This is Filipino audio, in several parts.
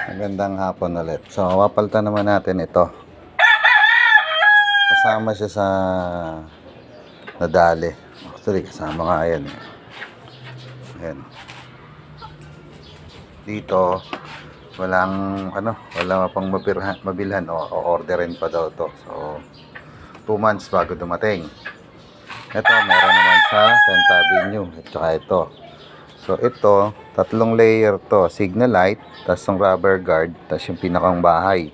Magandang hapon ulit. So, mapalitan naman natin ito. Kasama siya sa nadali. Actually, kasama nga yan. Ayan. Dito, walang wala pang mabilhan o orderin pa daw to. So, 2 months bago dumating. Ito, meron naman sa 10th Avenue. At saka ito. So, ito, 3 layer to. Signal light, tapos yung rubber guard, tapos yung pinakang bahay.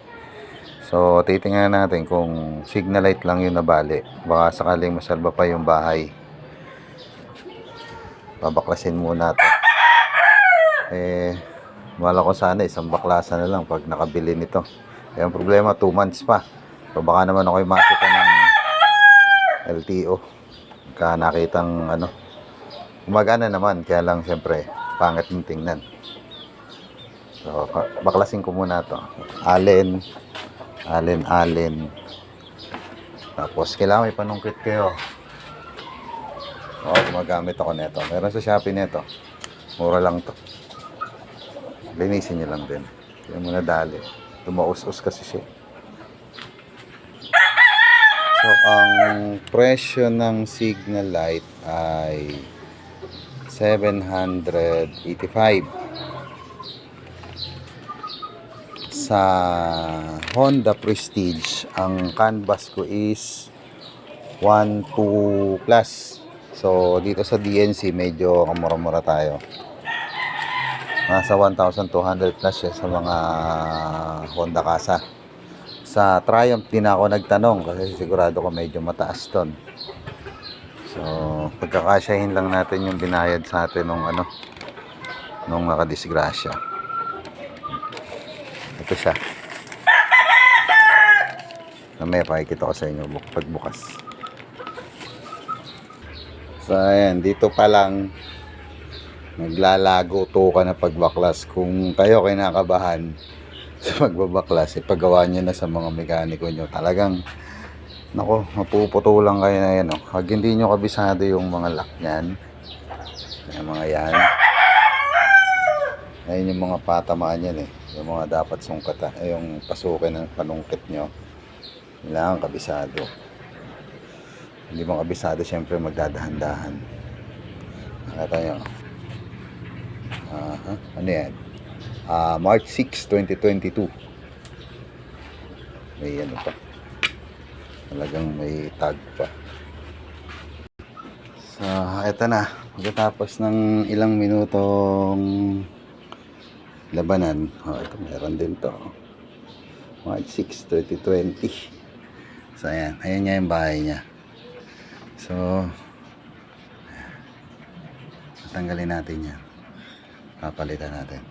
So, titingnan natin kung signal light lang yung nabali. Baka sakaling masalba pa yung bahay. Babaklasin muna to. Wala ko sana isang baklasan na lang pag nakabili nito. Yung problema, 2 months pa. So, baka naman ako'y makita ng LTO. Ka nakitang gumagana naman, kaya lang siyempre pangit yung tingnan. So baklasin ko muna to. Allen. Tapos kailangan may panungkit kayo. Gumagamit ako nito. Meron sa Shopee nito, mura lang to. Linisin nyo lang din. Kaya muna dali. Tumaus-us kasi siya. So ang presyo ng signal light ay 785. Sa Honda Prestige, ang canvas ko is 1.2 plus. So dito sa DNC medyo kamura-mura tayo. Nasa 1,200 plus siya sa mga Honda Casa. Sa Triumph din ako nagtanong kasi sigurado ko medyo mataas ton. So pagkakasyahin lang natin yung binayad sa atin nung nakadisgrasya. Ito siya. Mamaya pakikita ko sa inyo pagbukas. So ayan, dito pa lang naglalago to ka na pagbaklas. Kung kayo kinakabahan sa pagbabaklas, ipagawa nyo na sa mga mekaniko nyo. Talagang nako, mapuputulan kayo na yan. Pag hindi nyo kabisado yung mga lock nyan, yung mga yan, ayun yung mga patamaan yan yung mga dapat sungkatan, yung pasukin ng panungkit nyo, kailangan kabisado. Hindi mo kabisado, syempre magdadahan-dahan. Nakita nyo, ano yan, March 6, 2022. May pa, talagang may tag pa. So eto na, pagkatapos ng ilang minutong labanan, ito meron din to, March 6, 2020. So ayan niya yung bahay niya. So tanggalin natin yan, papalitan natin.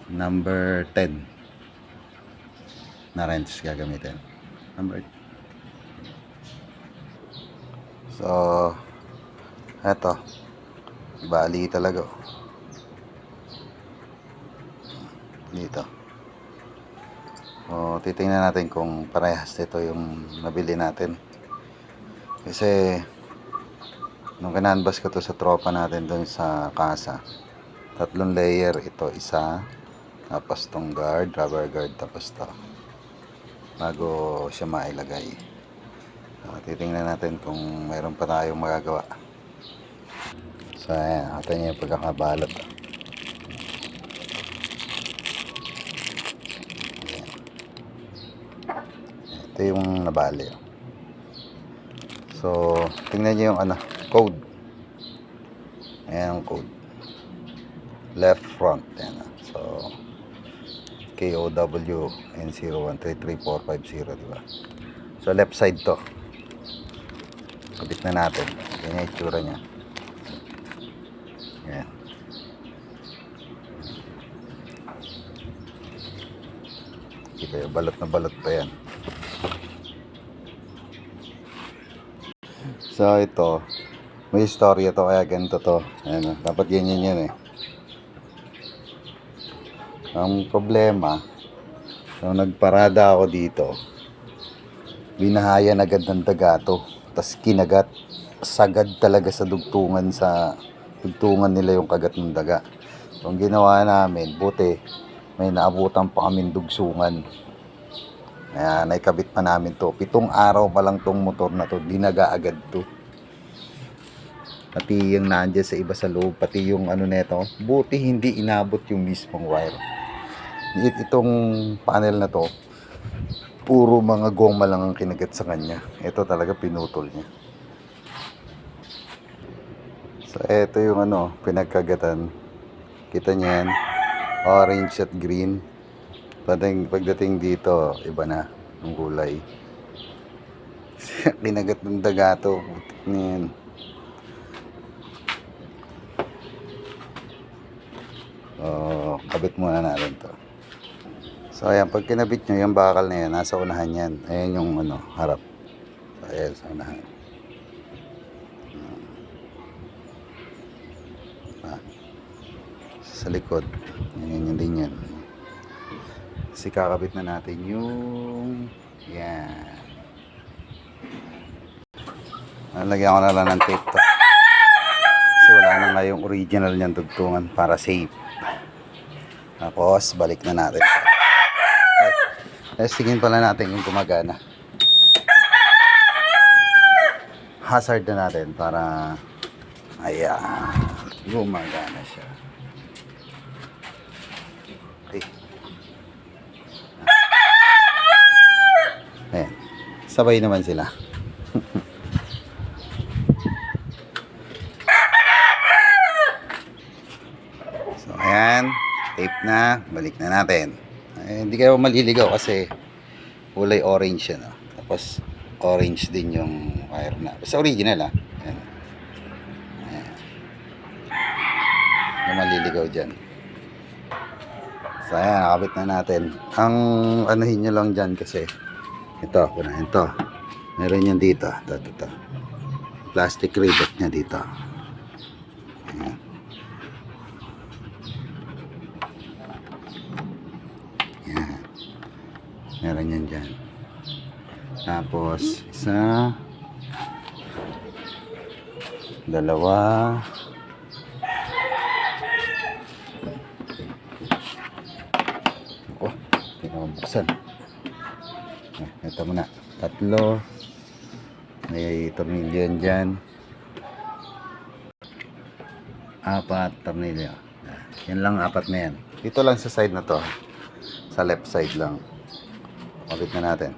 Number 10 na wrench gagamitin. So eto, bali talaga dito. So titingnan natin kung parehas ito yung nabili natin, kasi nung kinanbas ko to sa tropa natin doon sa casa, 3 layer ito, isa, tapos tong guard, rubber guard, tapos to, bago siya mailagay. So, titingnan natin kung mayroon pa tayong magagawa. So ayan, ito niya yung pagkakabalot. Ito yung nabali. So tingnan niyo yung code. Ayan ang code, left front. Ayan. So KOW N0133450, diba? So left side to. Kabit na natin. Yan yung itsura nya. Ayan. Kita yung balot na balot pa yan. So ito, may istorya to, kaya ganito to. Ayan, dapat ganyan yan Ang problema, nung nagparada ako dito, binahayan agad ng daga to, tas kinagat, sagad talaga sa dugtungan nila yung kagat ng daga. So, ang ginawa namin, buti, may naabutan pa kaming dugsungan. Kaya naikabit pa namin to. 7 araw pa lang tong motor na to, dinaga agad to. Pati yung nandiyan sa iba sa loob, pati yung ano neto, buti hindi inabot yung mismong wire. Itong panel na to, puro mga goma lang ang kinagat sa kanya. Ito talaga pinutol niya. So, ito yung ano, pinagkagatan. Kita niyan, orange at green. Pagdating dito, iba na ang kulay. Kinagat ng daga to. Putik na yan. So, kabit muna natin to. So, ayan, pag kinabit nyo, yung bakal na yan, nasa unahan yan. Ayan yung ano, harap. So, ayan, sa unahan. Sa likod, yan yun din yan. Kasi kakabit na natin yung yan. Nalagyan ko na lang ng tape to. Kasi wala na nga yung original niyang tugtungan para safe. Tapos, balik na natin. Testingin pala natin yung gumagana. Hazard na natin para ayan, gumagana siya. Okay. Ayan. Sabay naman sila. So ayan, tape na, balik na natin. Hindi kayo maliligaw kasi kulay orange yan. Tapos orange din yung wire na. Basta original Ayan. Ayan. Hindi maliligaw dyan. So ayan, nakabit na natin. Ang anuhin nyo lang dyan kasi ito, kunahin to. Meron yan dito. Ito. Plastic rivet niya dito. Ayan. Ayan. Meron yan dyan. Tapos, isa, dalawa, pinabuksan. Ito muna. 3. May tornilyo yan dyan. 4 tornilyo. Yan lang, 4 na yan. Dito lang sa side na to. Sa left side lang. Kapit na natin.